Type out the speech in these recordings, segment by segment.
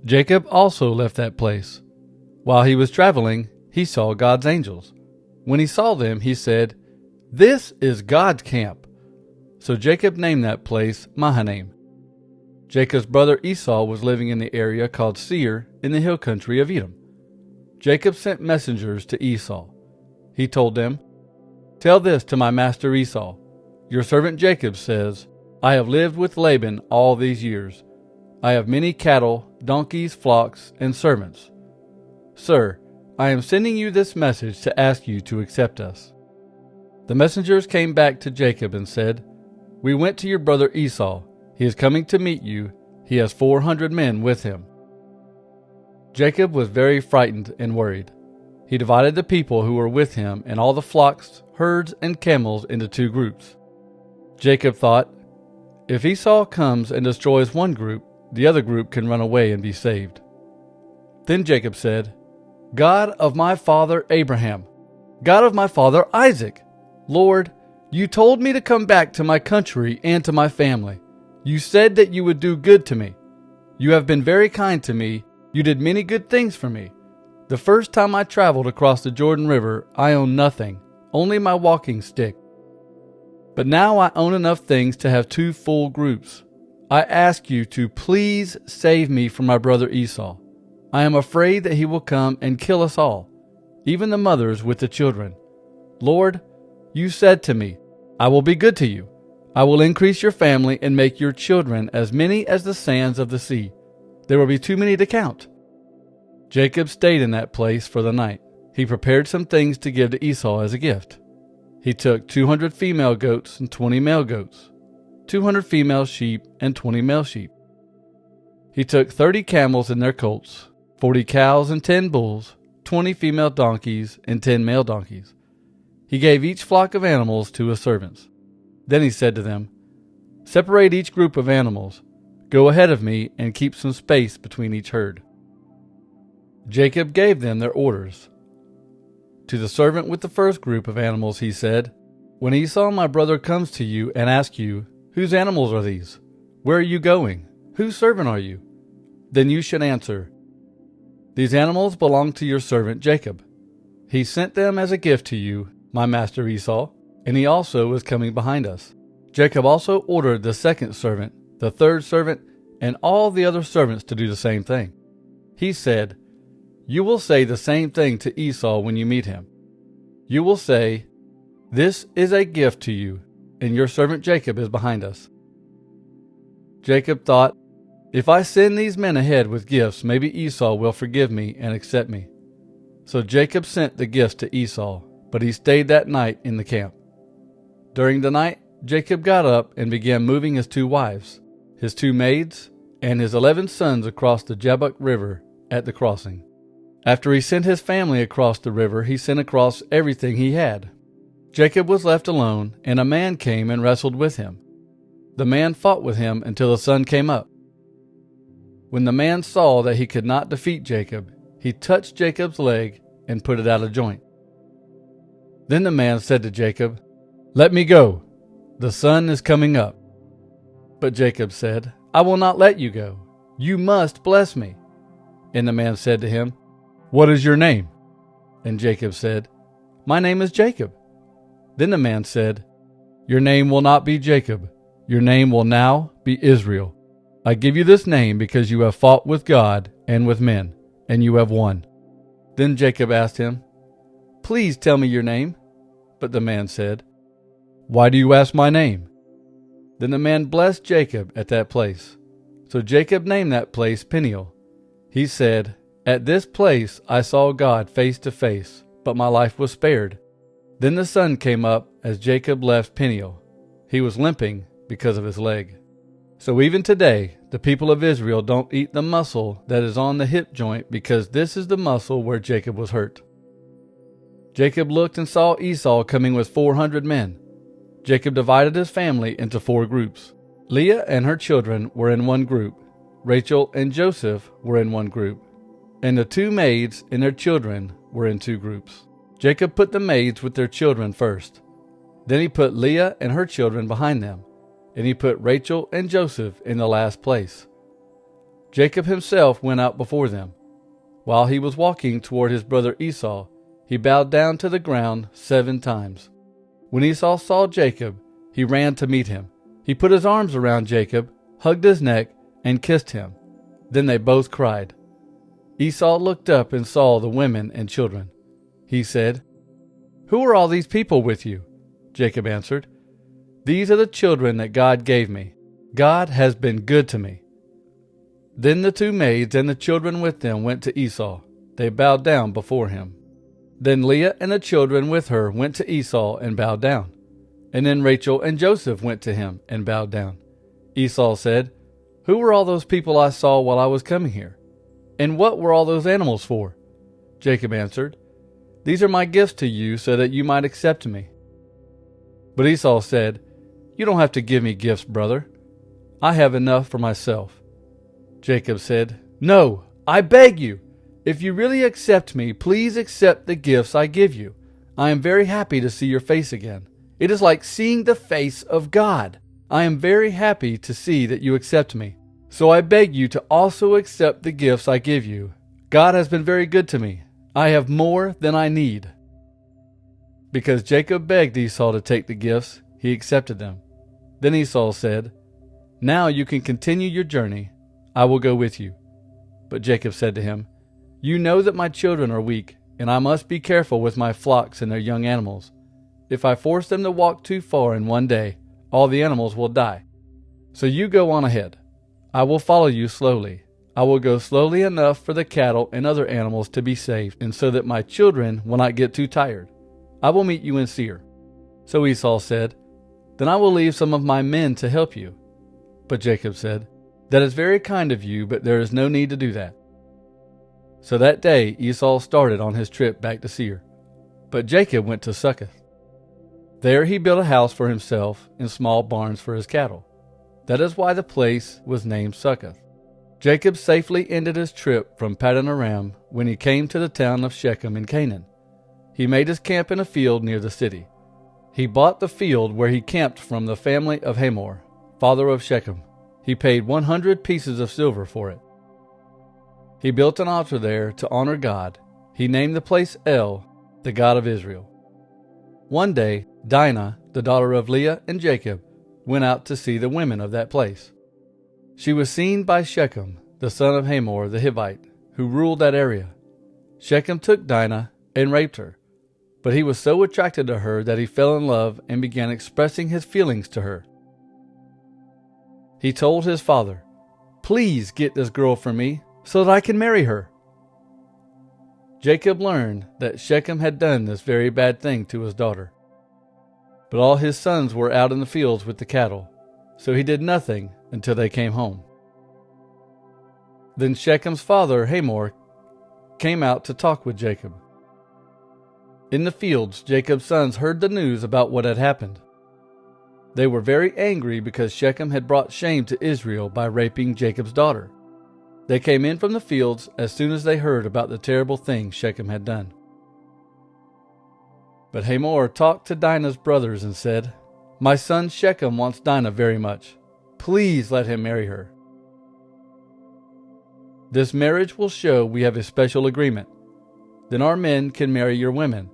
Jacob also left that place. While he was traveling, he saw God's angels. When he saw them, he said, "This is God's camp." So Jacob named that place Mahanaim. Jacob's brother Esau was living in the area called Seir in the hill country of Edom. Jacob sent messengers to Esau. He told them, "Tell this to my master Esau. Your servant Jacob says, I have lived with Laban all these years. I have many cattle, donkeys, flocks, and servants. Sir, I am sending you this message to ask you to accept us." The messengers came back to Jacob and said, "We went to your brother Esau. He is coming to meet you. He has 400 men with him." Jacob was very frightened and worried. He divided the people who were with him and all the flocks, herds, and camels into two groups. Jacob thought, if Esau comes and destroys one group, the other group can run away and be saved. Then Jacob said, "God of my father Abraham, God of my father Isaac, Lord, you told me to come back to my country and to my family. You said that you would do good to me. You have been very kind to me. You did many good things for me. The first time I traveled across the Jordan River, I owned nothing, only my walking stick. But now I own enough things to have two full groups. I ask you to please save me from my brother Esau. I am afraid that he will come and kill us all, even the mothers with the children. Lord, you said to me, I will be good to you. I will increase your family and make your children as many as the sands of the sea. There will be too many to count." Jacob stayed in that place for the night. He prepared some things to give to Esau as a gift. He took 200 female goats and 20 male goats, 200 female sheep and 20 male sheep. He took 30 camels and their colts, 40 cows and 10 bulls, 20 female donkeys and 10 male donkeys. He gave each flock of animals to his servants. Then he said to them, "Separate each group of animals. Go ahead of me and keep some space between each herd." Jacob gave them their orders. To the servant with the first group of animals he said, "When Esau my brother comes to you and asks you, 'Whose animals are these? Where are you going? Whose servant are you?' Then you should answer, 'These animals belong to your servant Jacob. He sent them as a gift to you, my master Esau, and he also is coming behind us.'" Jacob also ordered the second servant, the third servant, and all the other servants to do the same thing. He said, "You will say the same thing to Esau when you meet him. You will say, 'This is a gift to you, and your servant Jacob is behind us.'" Jacob thought, if I send these men ahead with gifts, maybe Esau will forgive me and accept me. So Jacob sent the gifts to Esau, but he stayed that night in the camp. During the night, Jacob got up and began moving his 2 wives, his 2 maids, and his 11 sons across the Jabbok River at the crossing. After he sent his family across the river, he sent across everything he had. Jacob was left alone, and a man came and wrestled with him. The man fought with him until the sun came up. When the man saw that he could not defeat Jacob, he touched Jacob's leg and put it out of joint. Then the man said to Jacob, "Let me go. The sun is coming up." But Jacob said, "I will not let you go. You must bless me." And the man said to him, "What is your name?" And Jacob said, "My name is Jacob." Then the man said, "Your name will not be Jacob. Your name will now be Israel. I give you this name because you have fought with God and with men, and you have won." Then Jacob asked him, "Please tell me your name." But the man said, "Why do you ask my name?" Then the man blessed Jacob at that place. So Jacob named that place Peniel. He said, "At this place I saw God face to face, but my life was spared." Then the sun came up as Jacob left Peniel. He was limping because of his leg. So even today, the people of Israel don't eat the muscle that is on the hip joint because this is the muscle where Jacob was hurt. Jacob looked and saw Esau coming with 400 men. Jacob divided his family into 4 groups. Leah and her children were in one group. Rachel and Joseph were in one group. And the 2 maids and their children were in 2 groups. Jacob put the maids with their children first. Then he put Leah and her children behind them. And he put Rachel and Joseph in the last place. Jacob himself went out before them. While he was walking toward his brother Esau, he bowed down to the ground 7 times. When Esau saw Jacob, he ran to meet him. He put his arms around Jacob, hugged his neck, and kissed him. Then they both cried. Esau looked up and saw the women and children. He said, "Who are all these people with you?" Jacob answered, "These are the children that God gave me. God has been good to me." Then the 2 maids and the children with them went to Esau. They bowed down before him. Then Leah and the children with her went to Esau and bowed down. And then Rachel and Joseph went to him and bowed down. Esau said, "Who were all those people I saw while I was coming here? And what were all those animals for?" Jacob answered, "These are my gifts to you so that you might accept me." But Esau said, "You don't have to give me gifts, brother. I have enough for myself." Jacob said, "No, I beg you. If you really accept me, please accept the gifts I give you. I am very happy to see your face again. It is like seeing the face of God. I am very happy to see that you accept me. So I beg you to also accept the gifts I give you. God has been very good to me. I have more than I need." Because Jacob begged Esau to take the gifts, he accepted them. Then Esau said, "Now you can continue your journey. I will go with you." But Jacob said to him, "You know that my children are weak, and I must be careful with my flocks and their young animals. If I force them to walk too far in one day, all the animals will die. So you go on ahead. I will follow you slowly. I will go slowly enough for the cattle and other animals to be safe, and so that my children will not get too tired. I will meet you in Seir." So Esau said, "Then I will leave some of my men to help you." But Jacob said, "That is very kind of you, but there is no need to do that." So that day Esau started on his trip back to Seir, but Jacob went to Succoth. There he built a house for himself and small barns for his cattle. That is why the place was named Succoth. Jacob safely ended his trip from Paddan Aram when he came to the town of Shechem in Canaan. He made his camp in a field near the city. He bought the field where he camped from the family of Hamor, father of Shechem. He paid 100 pieces of silver for it. He built an altar there to honor God. He named the place El, the God of Israel. One day, Dinah, the daughter of Leah and Jacob, went out to see the women of that place. She was seen by Shechem, the son of Hamor the Hivite, who ruled that area. Shechem took Dinah and raped her, but he was so attracted to her that he fell in love and began expressing his feelings to her. He told his father, "Please get this girl for me so that I can marry her." Jacob learned that Shechem had done this very bad thing to his daughter. But all his sons were out in the fields with the cattle, so he did nothing until they came home. Then Shechem's father, Hamor, came out to talk with Jacob. In the fields, Jacob's sons heard the news about what had happened. They were very angry because Shechem had brought shame to Israel by raping Jacob's daughter. They came in from the fields as soon as they heard about the terrible thing Shechem had done. But Hamor talked to Dinah's brothers and said, "My son Shechem wants Dinah very much. Please let him marry her. This marriage will show we have a special agreement. Then our men can marry your women,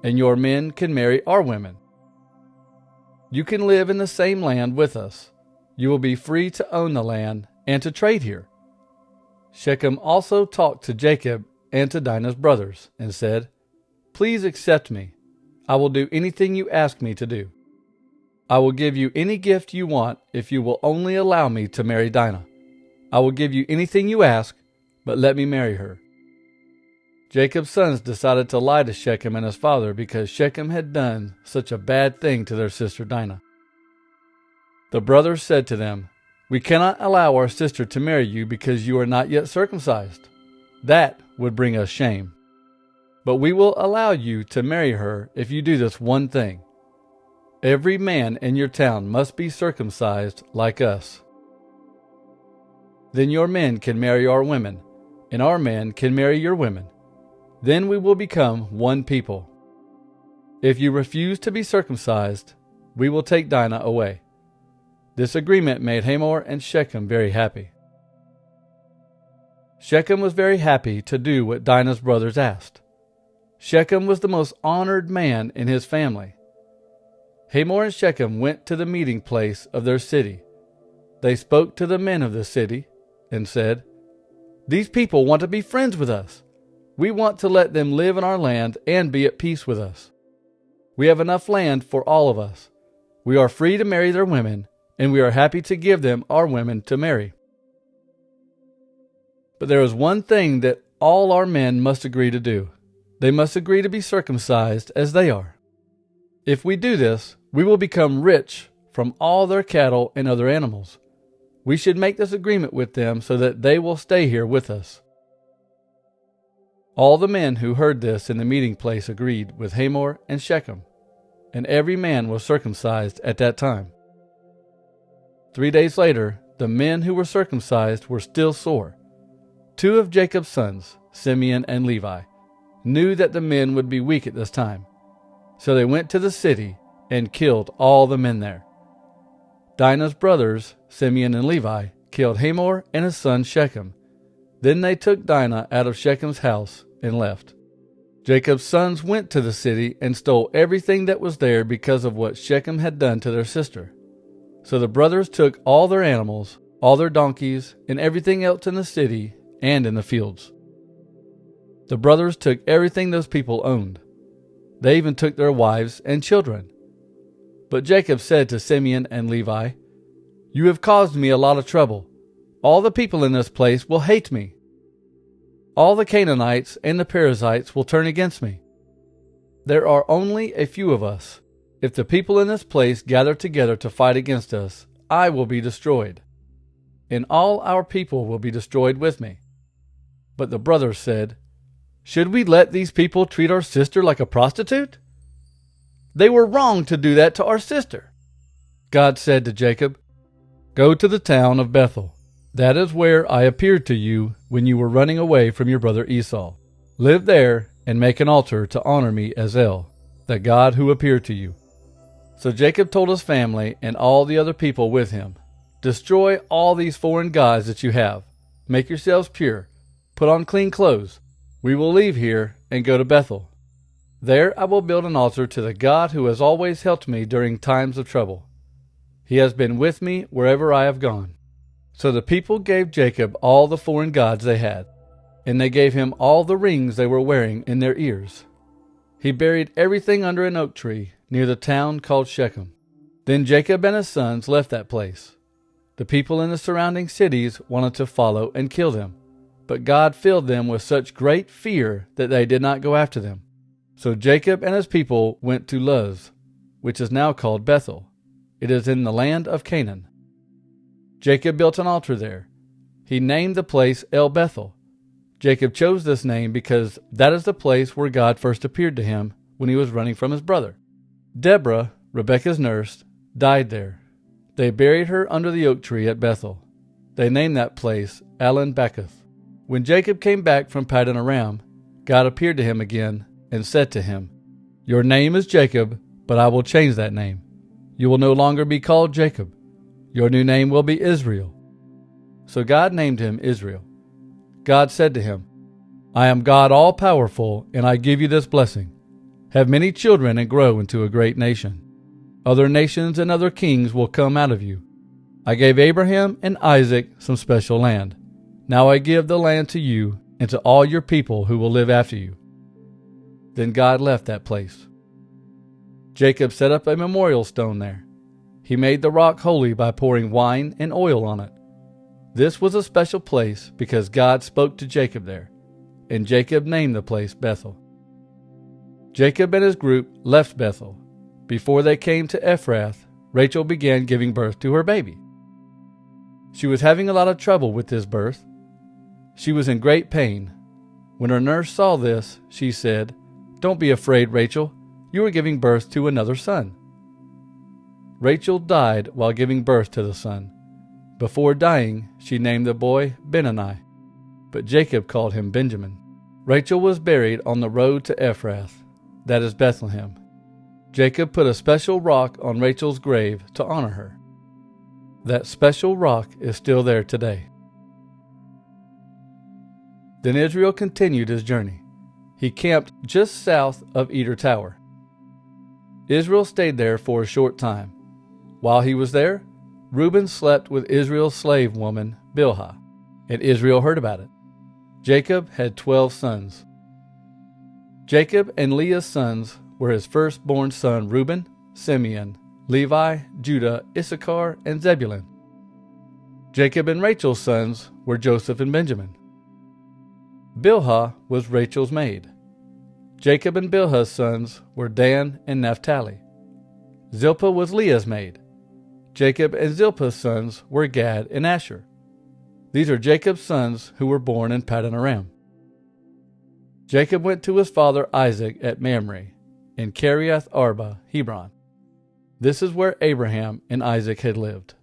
and your men can marry our women. You can live in the same land with us. You will be free to own the land and to trade here." Shechem also talked to Jacob and to Dinah's brothers and said, "Please accept me. I will do anything you ask me to do. I will give you any gift you want if you will only allow me to marry Dinah. I will give you anything you ask, but let me marry her." Jacob's sons decided to lie to Shechem and his father because Shechem had done such a bad thing to their sister Dinah. The brothers said to them, "We cannot allow our sister to marry you because you are not yet circumcised. That would bring us shame. But we will allow you to marry her if you do this one thing. Every man in your town must be circumcised like us. Then your men can marry our women, and our men can marry your women. Then we will become one people. If you refuse to be circumcised, we will take Dinah away." This agreement made Hamor and Shechem very happy. Shechem was very happy to do what Dinah's brothers asked. Shechem was the most honored man in his family. Hamor and Shechem went to the meeting place of their city. They spoke to the men of the city and said, "These people want to be friends with us. We want to let them live in our land and be at peace with us. We have enough land for all of us. We are free to marry their women, and we are happy to give them our women to marry. But there is one thing that all our men must agree to do. They must agree to be circumcised as they are. If we do this, we will become rich from all their cattle and other animals. We should make this agreement with them so that they will stay here with us." All the men who heard this in the meeting place agreed with Hamor and Shechem, and every man was circumcised at that time. 3 days later, the men who were circumcised were still sore. 2 of Jacob's sons, Simeon and Levi, knew that the men would be weak at this time. So they went to the city and killed all the men there. Dinah's brothers, Simeon and Levi, killed Hamor and his son Shechem. Then they took Dinah out of Shechem's house and left. Jacob's sons went to the city and stole everything that was there because of what Shechem had done to their sister. So the brothers took all their animals, all their donkeys, and everything else in the city and in the fields. The brothers took everything those people owned. They even took their wives and children. But Jacob said to Simeon and Levi, "You have caused me a lot of trouble. All the people in this place will hate me. All the Canaanites and the Perizzites will turn against me. There are only a few of us. If the people in this place gather together to fight against us, I will be destroyed, and all our people will be destroyed with me." But the brothers said, "Should we let these people treat our sister like a prostitute? They were wrong to do that to our sister." God said to Jacob, "Go to the town of Bethel. That is where I appeared to you when you were running away from your brother Esau. Live there and make an altar to honor me as El, the God who appeared to you." So Jacob told his family and all the other people with him, "Destroy all these foreign gods that you have. Make yourselves pure. Put on clean clothes. We will leave here and go to Bethel. There I will build an altar to the God who has always helped me during times of trouble. He has been with me wherever I have gone." So the people gave Jacob all the foreign gods they had, and they gave him all the rings they were wearing in their ears. He buried everything under an oak tree near the town called Shechem. Then Jacob and his sons left that place. The people in the surrounding cities wanted to follow and kill them, but God filled them with such great fear that they did not go after them. So Jacob and his people went to Luz, which is now called Bethel. It is in the land of Canaan. Jacob built an altar there. He named the place El Bethel. Jacob chose this name because that is the place where God first appeared to him when he was running from his brother. Deborah, Rebekah's nurse, died there. They buried her under the oak tree at Bethel. They named that place Allon Bacuth. When Jacob came back from Paddan Aram, God appeared to him again and said to him, "Your name is Jacob, but I will change that name. You will no longer be called Jacob. Your new name will be Israel." So God named him Israel. God said to him, "I am God all-powerful, and I give you this blessing. Have many children and grow into a great nation. Other nations and other kings will come out of you. I gave Abraham and Isaac some special land. Now I give the land to you and to all your people who will live after you." Then God left that place. Jacob set up a memorial stone there. He made the rock holy by pouring wine and oil on it. This was a special place because God spoke to Jacob there, and Jacob named the place Bethel. Jacob and his group left Bethel. Before they came to Ephrath, Rachel began giving birth to her baby. She was having a lot of trouble with this birth. She was in great pain. When her nurse saw this, she said, "Don't be afraid, Rachel. You are giving birth to another son." Rachel died while giving birth to the son. Before dying, she named the boy Benoni, but Jacob called him Benjamin. Rachel was buried on the road to Ephrath, that is Bethlehem. Jacob put a special rock on Rachel's grave to honor her. That special rock is still there today. Then Israel continued his journey. He camped just south of Eder Tower. Israel stayed there for a short time. While he was there, Reuben slept with Israel's slave woman, Bilhah, and Israel heard about it. Jacob had 12 sons. Jacob and Leah's sons were his firstborn son Reuben, Simeon, Levi, Judah, Issachar, and Zebulun. Jacob and Rachel's sons were Joseph and Benjamin. Bilhah was Rachel's maid. Jacob and Bilhah's sons were Dan and Naphtali. Zilpah was Leah's maid. Jacob and Zilpah's sons were Gad and Asher. These are Jacob's sons who were born in Paddan Aram. Jacob went to his father Isaac at Mamre, in Kiriath Arba, Hebron. This is where Abraham and Isaac had lived.